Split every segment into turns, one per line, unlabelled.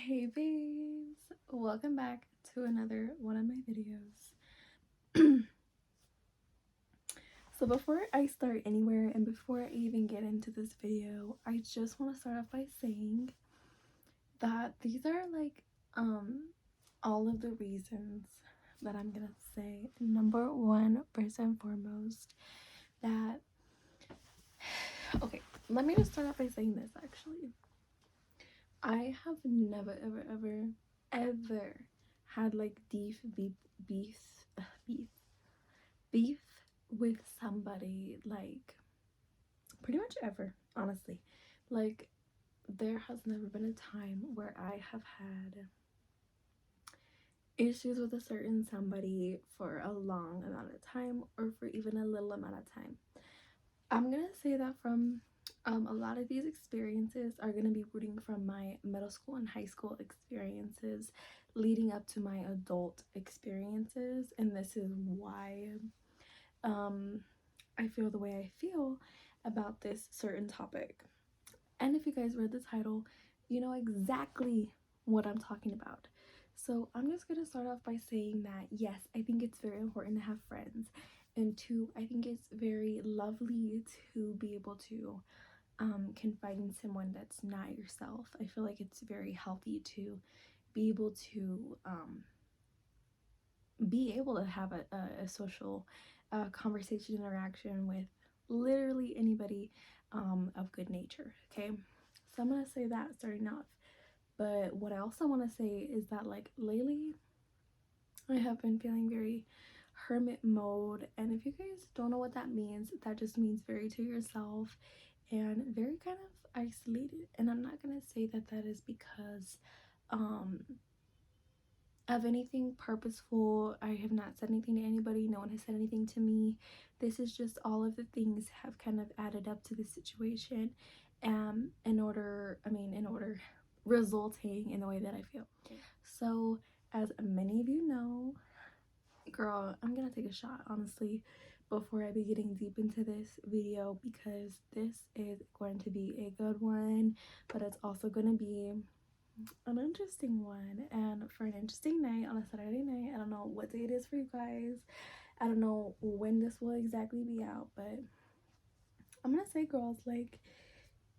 Hey babes, welcome back to another one of my videos. So before I start anywhere and before I even get into this video, I just want to start off by saying that these are like all of the reasons that I'm gonna say. Number one, first and foremost, that okay, let me just start off by saying this actually. I have never ever had like beef beef beef with somebody, like pretty much ever, honestly. Like there has never been a time where I have had issues with a certain somebody for a long amount of time or for even a little amount of time. I'm gonna say that from a lot of these experiences are going to be rooting from my middle school and high school experiences leading up to my adult experiences, and this is why I feel the way I feel about this certain topic. And if you guys read the title, you know exactly what I'm talking about. So I'm just going to start off by saying that yes, I think it's very important to have friends, and two, I think it's very lovely to be able to confide in someone that's not yourself. I feel like it's very healthy to be able to have a social conversation interaction with literally anybody of good nature. Okay, so I'm gonna say that starting off. But what I also want to say is that like lately I have been feeling very hermit mode, and if you guys don't know what that means, that just means very to yourself and very kind of isolated. And I'm not gonna say that that is because um of anything purposeful. I have not said anything to anybody, no one has said anything to me. This is just all of the things have kind of added up to the situation, in order resulting in the way that I feel. So as many of you know, girl, I'm gonna take a shot honestly before I be getting deep into this video, because this is going to be a good one, but it's also going to be an interesting one. And for an interesting night on a Saturday night, I don't know what day it is for you guys, I don't know when this will exactly be out, but I'm gonna say, girls, like,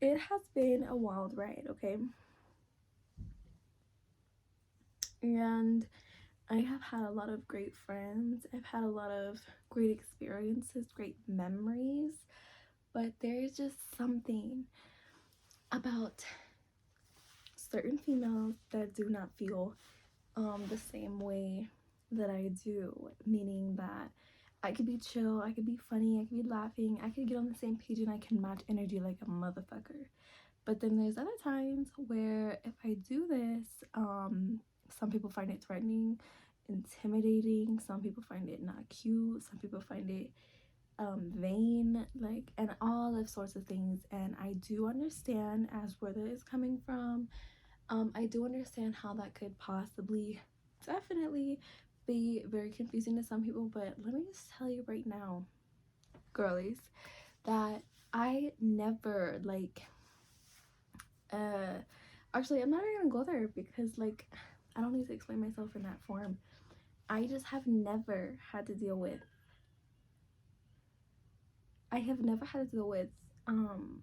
it has been a wild ride, okay? And I have had a lot of great friends, I've had a lot of great experiences, great memories, but there's just something about certain females that do not feel the same way that I do, meaning that I could be chill, I could be funny, I could be laughing, I could get on the same page and I can match energy like a motherfucker. But then there's other times where if I do this, some people find it threatening, intimidating, some people find it not cute, some people find it vain, like, and all of sorts of things. And I do understand as where that is coming from. I do understand how that could possibly definitely be very confusing to some people, but let me just tell you right now, girlies, that I never like actually I'm not even gonna go there because like I don't need to explain myself in that form. I just have never had to deal with um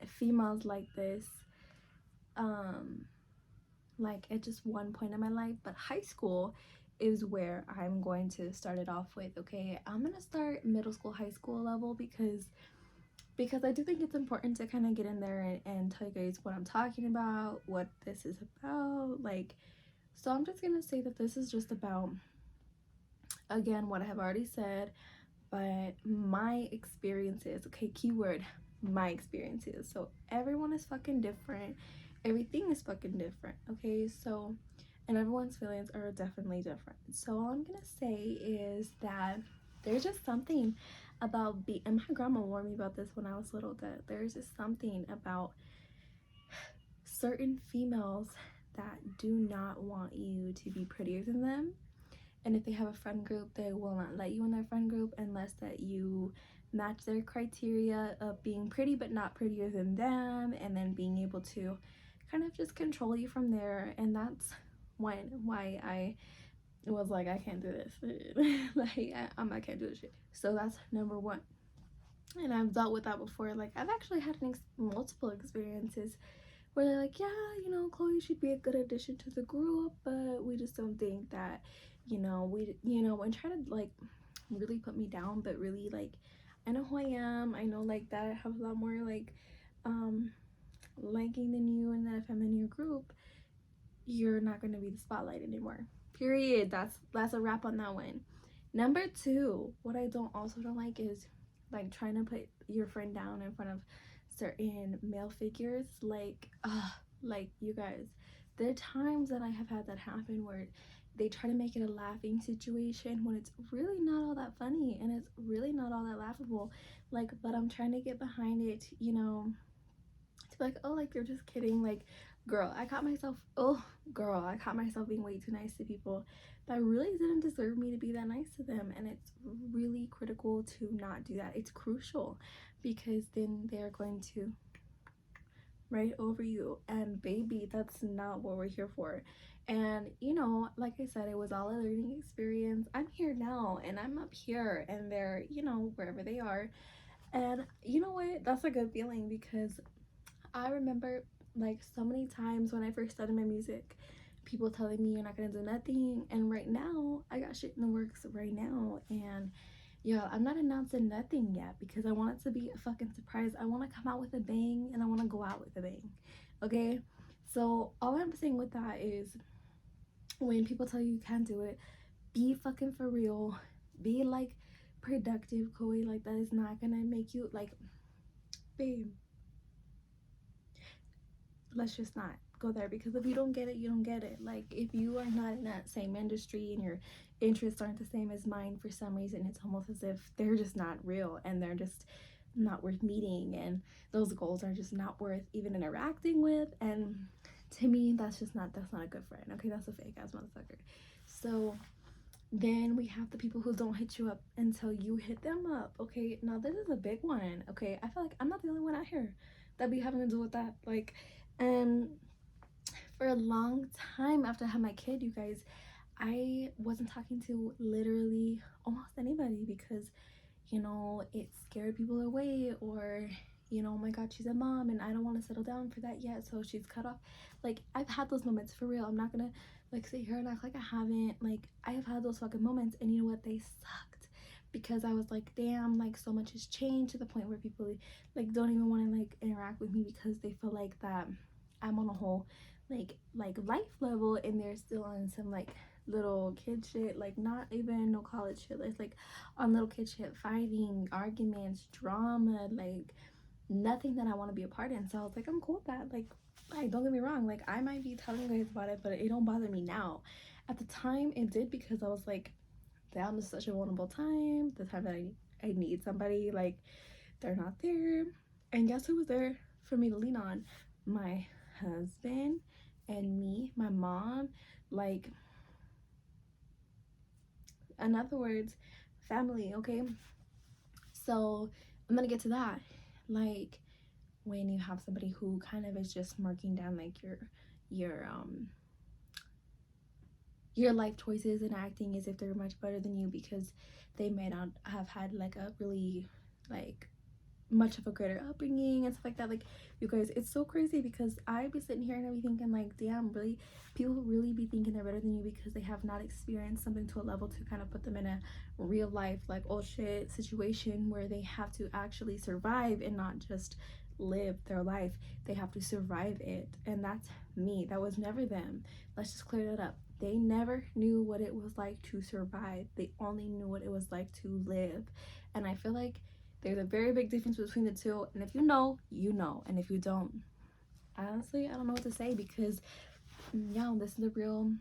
females like this like at just one point in my life. But high school is where I'm going to start it off with. Okay, I'm gonna start middle school, high school level, because I do think it's important to kind of get in there and tell you guys what I'm talking about, what this is about. Like, so I'm just gonna say that this is just about, again, what I have already said, but my experiences. Okay, keyword my experiences. So everyone is fucking different, everything is fucking different. Okay, so, and everyone's feelings are definitely different. So all I'm gonna say is that there's just something about and my grandma warned me about this when I was little, that there's just something about certain females that do not want you to be prettier than them. And if they have a friend group, they will not let you in their friend group unless that you match their criteria of being pretty but not prettier than them, and then being able to kind of just control you from there. And that's why I was like, I can't do this. Like I can't do this shit. So that's number one. And I've dealt with that before. Like I've actually had multiple experiences where they're like, yeah, you know, Chloe should be a good addition to the group, but we just don't think that, and try to like really put me down, but really like, I know who I am. I know like that I have a lot more like liking than you, and that if I'm in your group, you're not going to be the spotlight anymore. Period. That's a wrap on that one. Number two, what I don't like is like trying to put your friend down in front of certain male figures. Like you guys, there are times that I have had that happen where they try to make it a laughing situation when it's really not all that funny and it's really not all that laughable. Like, but I'm trying to get behind it, to be like, oh, like they're just kidding. Like, girl, I caught myself being way too nice to people that really didn't deserve me to be that nice to them. And it's really critical to not do that. It's crucial, because then they're going to right over you, and baby, that's not what we're here for. And like I said, it was all a learning experience. I'm here now, and I'm up here, and they're wherever they are. And you know what, that's a good feeling, because I remember like so many times when I first started my music, people telling me you're not gonna do nothing. And right now, I got shit in the works right now. And yeah, I'm not announcing nothing yet because I want it to be a fucking surprise. I want to come out with a bang, and I want to go out with a bang. Okay? So all I'm saying with that is, when people tell you can't do it, be fucking for real. Be like productive, Chloe. Like, that is not gonna make you like, babe, let's just not go there, because if you don't get it, you don't get it. Like, if you are not in that same industry and your interests aren't the same as mine, for some reason it's almost as if they're just not real, and they're just not worth meeting, and those goals are just not worth even interacting with. And to me, that's not a good friend. Okay, that's a fake ass motherfucker. So then we have the people who don't hit you up until you hit them up. Okay, now this is a big one. Okay, I feel like I'm not the only one out here that be having to deal with that. Like, and for a long time after I had my kid, you guys, I wasn't talking to literally almost anybody, because it scared people away, or oh my god, she's a mom and I don't want to settle down for that yet, so she's cut off. Like, I've had those moments, for real. I'm not gonna like sit here and act like I haven't. Like, I have had those fucking moments, and you know what, they sucked, because I was like, damn, like so much has changed, to the point where people like don't even want to like interact with me, because they feel like that I'm on a whole like life level, and they're still on some like little kid shit, like not even no college shit. It's like on little kid shit, fighting, arguments, drama, like nothing that I want to be a part in. So I was like, I'm cool with that. Like, don't get me wrong, like I might be telling you guys about it, but it don't bother me now. At the time it did, because I was like, damn, this is such a vulnerable time, the time that I need somebody. Like, they're not there. And guess who was there for me to lean on? My husband and me, my mom. Like, in other words, family. Okay, so I'm gonna get to that. Like, when you have somebody who kind of is just marking down like your your life choices, and acting as if they're much better than you, because they may not have had like a really like much of a greater upbringing and stuff like that. Like, you guys, it's so crazy, because I be sitting here and I be thinking like, damn, really, people really be thinking they're better than you because they have not experienced something to a level to kind of put them in a real life like, oh shit, situation where they have to actually survive and not just live their life. They have to survive it. And that's me. That was never them. Let's just clear that up. They never knew what it was like to survive. They only knew what it was like to live. And I feel like there's a very big difference between the two. And if you know, you know. And if you don't, honestly, I don't know what to say, because yeah, this is a real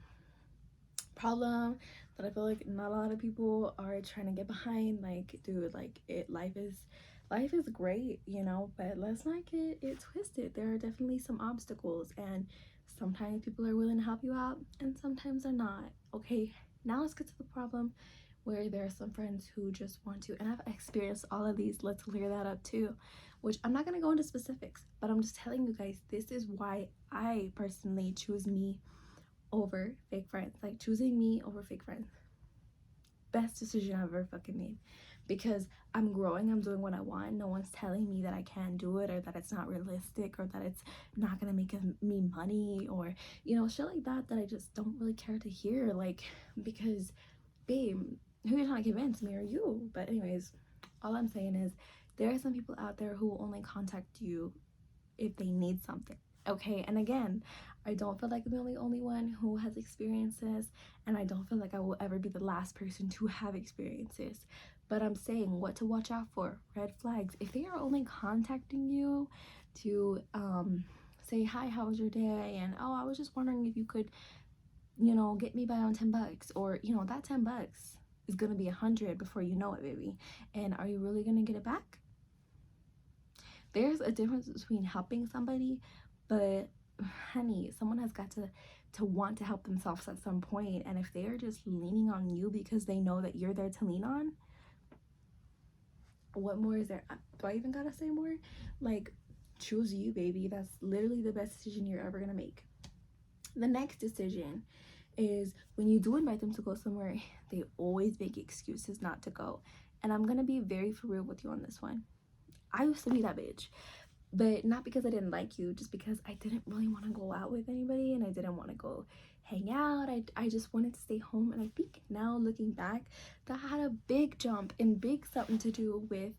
problem that I feel like not a lot of people are trying to get behind. Like, dude, like life is great, but let's not get it twisted. There are definitely some obstacles, and sometimes people are willing to help you out and sometimes they're not. Okay, now let's get to the problem where there are some friends who just want to, and I've experienced all of these, let's clear that up too, which I'm not going to go into specifics, but I'm just telling you guys, this is why I personally choose me over fake friends. Like, choosing me over fake friends, best decision I've ever fucking made, because I'm growing, I'm doing what I want. No one's telling me that I can't do it, or that it's not realistic, or that it's not gonna make me money, or you know, shit like that I just don't really care to hear. Like, because babe, who are you trying to convince, me or you? But anyways, all I'm saying is there are some people out there who will only contact you if they need something. Okay, and again, I don't feel like I'm the only one who has experiences, and I don't feel like I will ever be the last person to have experiences. But I'm saying what to watch out for, red flags. If they are only contacting you to say hi, how was your day, and oh, I was just wondering if you could, you know, get me by on $10, or you know, that $10 is gonna be 100 before you know it, baby. And are you really gonna get it back? There's a difference between helping somebody, but honey, someone has got to want to help themselves at some point. And if they are just leaning on you because they know that you're there to lean on, what more is there? Do I even gotta say more? Like, choose you, baby. That's literally the best decision you're ever gonna make. The next decision is when you do invite them to go somewhere, they always make excuses not to go. And I'm gonna be very for real with you on this one. I used to be that bitch, but not because I didn't like you, just because I didn't really want to go out with anybody, and I didn't want to go hang out. I just wanted to stay home. And I think now, looking back, that had a big jump and big something to do with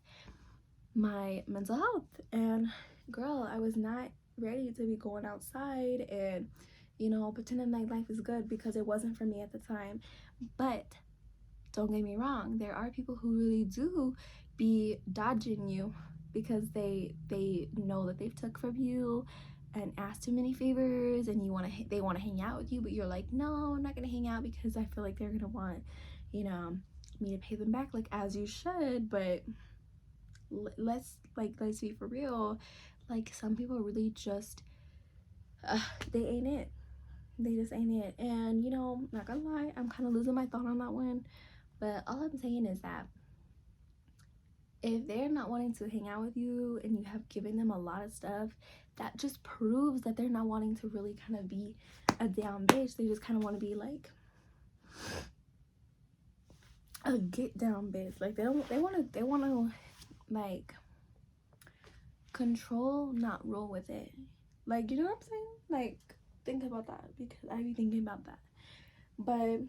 my mental health. And girl, I was not ready to be going outside and, you know, pretending like life is good, because it wasn't for me at the time. But don't get me wrong, there are people who really do be dodging you because they know that they've took from you and asked too many favors, and they want to hang out with you, but you're like, no, I'm not gonna hang out because I feel like they're gonna want, you know, me to pay them back, like, as you should. But let's be for real. Like, some people really just they ain't it. They just ain't it. And you know, not gonna lie, I'm kind of losing my thought on that one. But all I'm saying is that if they're not wanting to hang out with you and you have given them a lot of stuff, that just proves that they're not wanting to really kind of be a down bitch. They just kind of want to be like a get down bitch. Like, they want to like control, not roll with it. Like, you know what I'm saying? Like, think about that, because I be thinking about that. But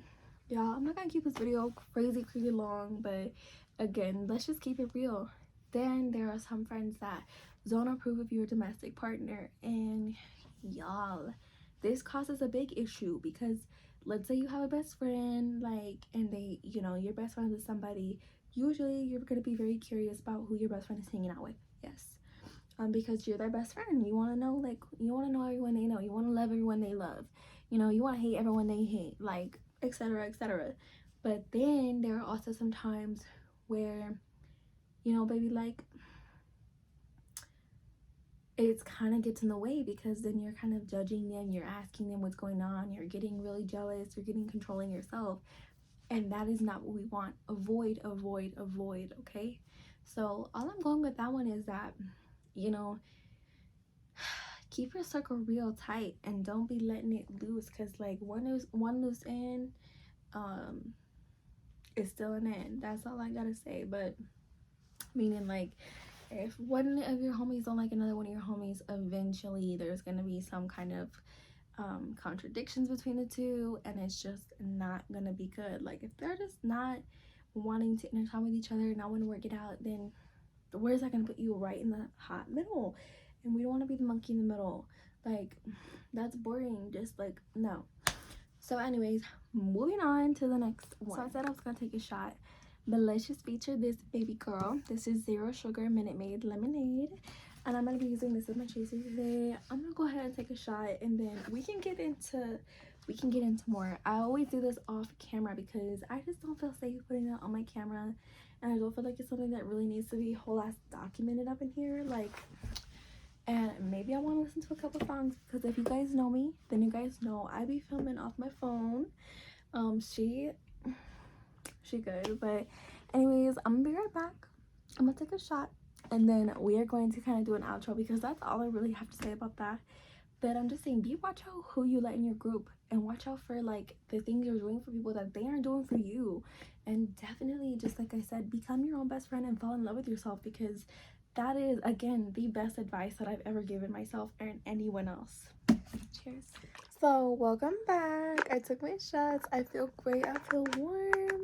y'all, I'm not gonna keep this video crazy long, but again, let's just keep it real. Then there are some friends that don't approve of your domestic partner, and y'all, this causes a big issue, because let's say you have a best friend, like, and they, you know, your best friend is somebody, usually you're gonna be very curious about who your best friend is hanging out with. Yes, because you're their best friend. You want to know, like, you want to know everyone they know. You want to love everyone they love. You know, you want to hate everyone they hate, like, etc., etc. But then there are also some times where, you know, baby, like, it's kind of gets in the way, because then you're kind of judging them, you're asking them what's going on, you're getting really jealous, you're getting controlling yourself, and that is not what we want. Avoid, avoid, avoid. Okay, so all I'm going with that one is that, you know, keep your circle real tight and don't be letting it loose, because like one loose end is still an end. That's all I gotta say. But meaning, like, if one of your homies don't like another one of your homies, eventually there's gonna be some kind of contradictions between the two, and it's just not gonna be good. Like, if they're just not wanting to intertwine with each other, not want to work it out, then where's that gonna put you? Right in the hot middle. And we don't want to be the monkey in the middle. Like, that's boring. Just like, no. So anyways, moving on to the next one. So I said I was gonna take a shot, but let's just feature this baby girl. This is Zero Sugar Minute Maid Lemonade, and I'm gonna be using this as my chaser today. I'm gonna go ahead and take a shot, and then we can get into more. I always do this off camera because I just don't feel safe putting it on my camera, and I don't feel like it's something that really needs to be whole ass documented up in here. Like, and maybe I want to listen to a couple songs, because if you guys know me, then you guys know I be filming off my phone. She she good. But anyways, I'm gonna be right back. I'm gonna take a shot, and then we are going to kind of do an outro, because that's all I really have to say about that. But I'm just saying, be watch out who you let in your group, and watch out for like the things you're doing for people that they aren't doing for you. And definitely, just like I said, become your own best friend and fall in love with yourself, because that is, again, the best advice that I've ever given myself and anyone else. Cheers. So welcome back. I took my shots. I feel great. I feel warm.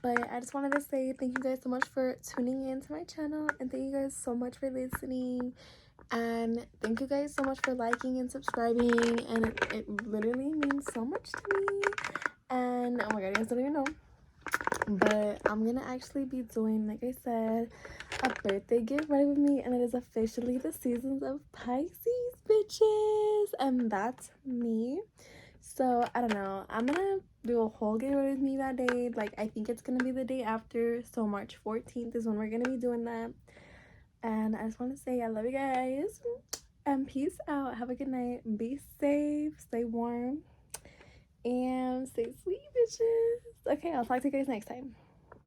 But I just wanted to say thank you guys so much for tuning in to my channel, and thank you guys so much for listening, and thank you guys so much for liking and subscribing, and it literally means so much to me. And oh my god, you guys don't even know, but I'm gonna actually be doing, like I said, a birthday get ready with me, and it is officially the seasons of Pisces, bitches, and that's me. So I don't know, I'm gonna do a whole get ready with me that day. Like, I think it's gonna be the day after, so March 14th is when we're gonna be doing that. And I just want to say I love you guys, and peace out. Have a good night. Be safe, stay warm, and stay sweet, bitches. Okay, I'll talk to you guys next time.